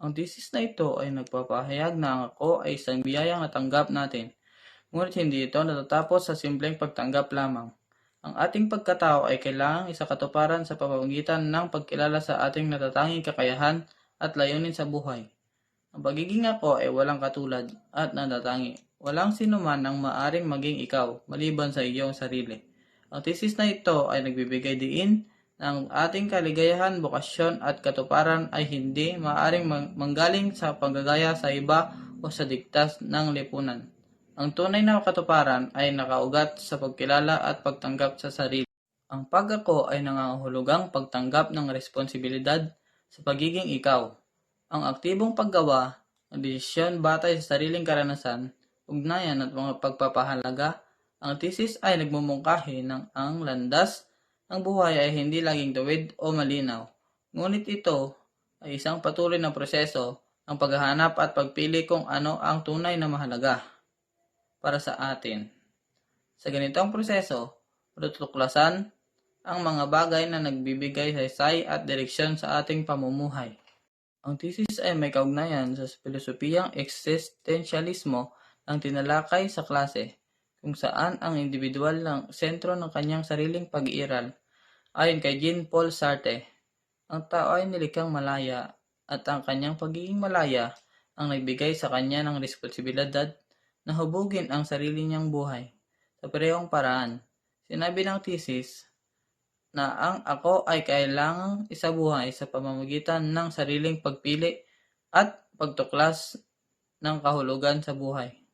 Ang thesis na ito ay nagpapahayag na ang ako ay isang biyayang natanggap natin, ngunit hindi ito natatapos sa simpleng pagtanggap lamang. Ang ating pagkatao ay kailangang isakatuparan sa pamamagitan ng pagkilala sa ating natatanging kakayahan at layunin sa buhay. Ang pagiging ako ay walang katulad at natatangi. Walang sinuman ang maaring maging ikaw maliban sa iyong sarili. Ang thesis na ito ay nagbibigay diin na ang ating kaligayahan, bokasyon at katuparan ay hindi maaring manggaling sa paggagaya sa iba o sa diktas ng lipunan. Ang tunay na katuparan ay nakaugat sa pagkilala at pagtanggap sa sarili. Ang pag-ako ay nangangahulugang pagtanggap ng responsibilidad sa pagiging ikaw. Ang aktibong paggawa ng desisyon batay sa sariling karanasan, ugnayan at mga pagpapahalaga. Ang thesis ay nagmumungkahi ng ang landas ng buhay ay hindi laging tuwid o malinaw, ngunit ito ay isang patuloy na proseso ng paghahanap at pagpili kung ano ang tunay na mahalaga para sa atin. Sa ganitong proseso, matutuklasan ang mga bagay na nagbibigay saysay at direksyon sa ating pamumuhay. Ang thesis ay may kaugnayan sa filosofiyang existentialismo ang tinalakay sa klase, kung saan ang individual ng sentro ng kanyang sariling pag-iiral. Ayon kay Jean-Paul Sartre, ang tao ay nilikhang malaya at ang kanyang pagiging malaya ang nagbigay sa kanya ng responsibilidad na hubugin ang sarili niyang buhay sa parehong paraan. Sinabi ng thesis na ang ako ay kailangang isabuhay sa pamamagitan ng sariling pagpili at pagtuklas ng kahulugan sa buhay.